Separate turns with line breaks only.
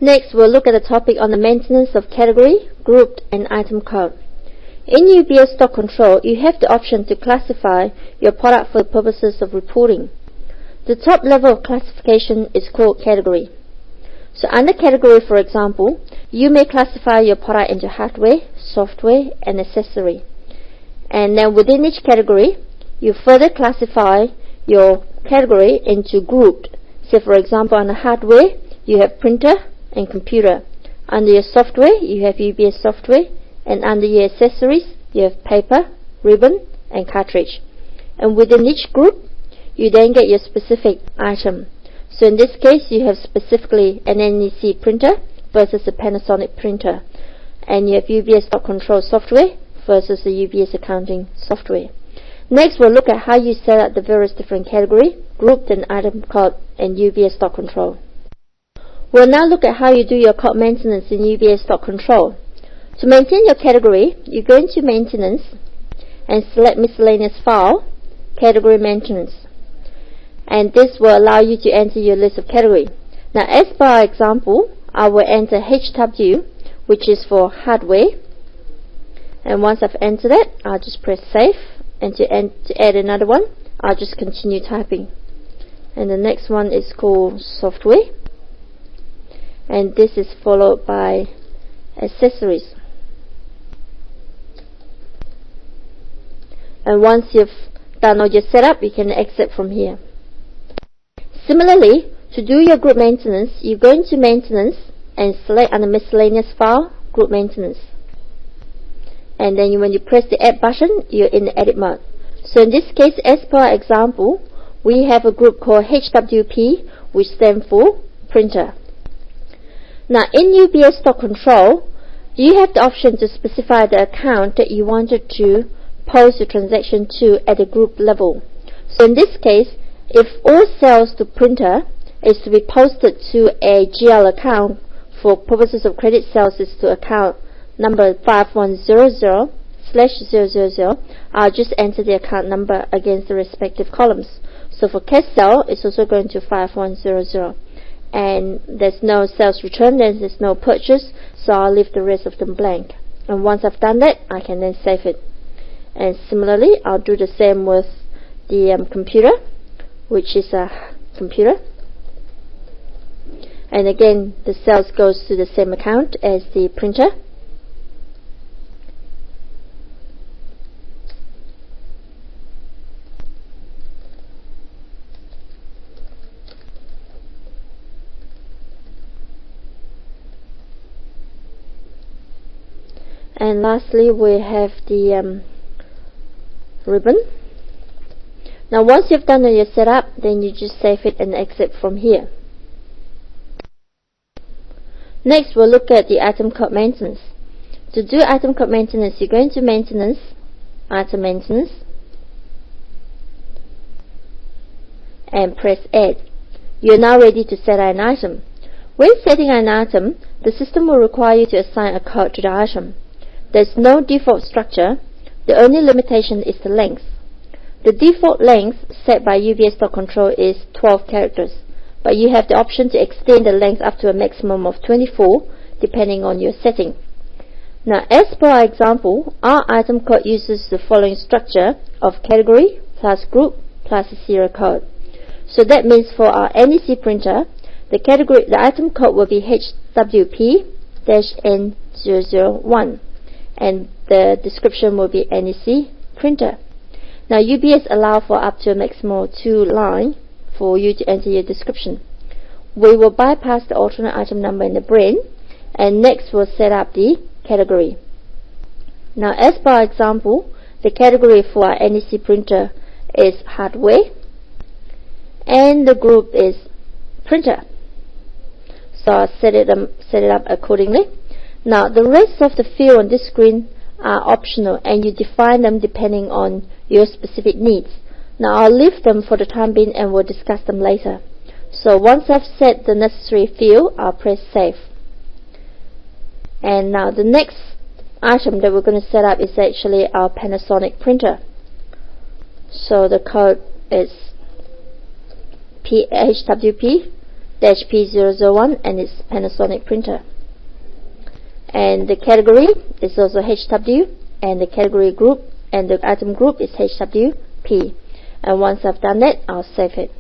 Next, we'll look at the topic on the maintenance of category, group, and item code. In UBS stock control, you have the option to classify your product for the purposes of reporting. The top level of classification is called category. So under category, for example, you may classify your product into hardware, software, and accessory. And then within each category, you further classify your category into grouped. So for example, under hardware, you have printer and computer. Under your software, you have UBS software. And under your accessories, you have paper, ribbon, and cartridge. And within each group, you then get your specific item. So in this case, you have specifically an NEC printer versus a Panasonic printer. And you have UBS stock control software versus the UBS accounting software. Next, we'll look at how you set up the various different category, grouped, and item code in UBS stock control. We'll now look at how you do your code maintenance in UBS stock control. To maintain your category, you go into Maintenance and select Miscellaneous File, Category Maintenance. And this will allow you to enter your list of category. Now, as per our example, I will enter HW, which is for hardware. And once I've entered it, I'll just press Save. And to add another one, I'll just continue typing. And the next one is called Software. And this is followed by Accessories. And once you've done all your setup, you can exit from here. Similarly, to do your group maintenance, you go into Maintenance and select under Miscellaneous File, Group Maintenance. And then when you press the Add button, you're in the edit mode. So in this case, as per our example, we have a group called HWP, which stands for Printer. Now in UBS stock control, you have the option to specify the account that you wanted to post the transaction to at the group level. So in this case, if all sales to printer is to be posted to a GL account for purposes of credit sales is to account number 5100/000, I'll just enter the account number against the respective columns. So for cash sale, it's also going to 5100. And there's no sales return, there's no purchase, so I'll leave the rest of them blank. And once I've done that, I can then save it. And similarly, I'll do the same with the computer, which is a computer. And again, the sales goes to the same account as the printer. And lastly, we have the ribbon. Now once you've done your setup, then you just save it and exit from here. Next, we'll look at the item code maintenance. To do item code maintenance, you go into Maintenance, Item Maintenance, and press Add. You're now ready to set an item. When setting an item, the system will require you to assign a code to the item. There's no default structure. The only limitation is the length. The default length set by UBS stock control is 12 characters, but you have the option to extend the length up to a maximum of 24 depending on your setting. Now, as per our example, our item code uses the following structure of category plus group plus a serial code. So that means for our NEC printer, the item code will be HWP-N001. And the description will be NEC printer. Now UBS allow for up to a maximum of 2 lines for you to enter your description. We will bypass the alternate item number in the brain, and next we'll set up the category. Now as per our example, the category for our NEC printer is hardware, and the group is printer. So I'll set it up accordingly. Now the rest of the fields on this screen are optional, and you define them depending on your specific needs. Now I'll leave them for the time being and we'll discuss them later. So once I've set the necessary field, I'll press Save. And now the next item that we're going to set up is actually our Panasonic printer. So the code is HWP the HP 001 and its Panasonic printer. And the category is also HW, and the category group and the item group is HWP. And once I've done that, I'll save it.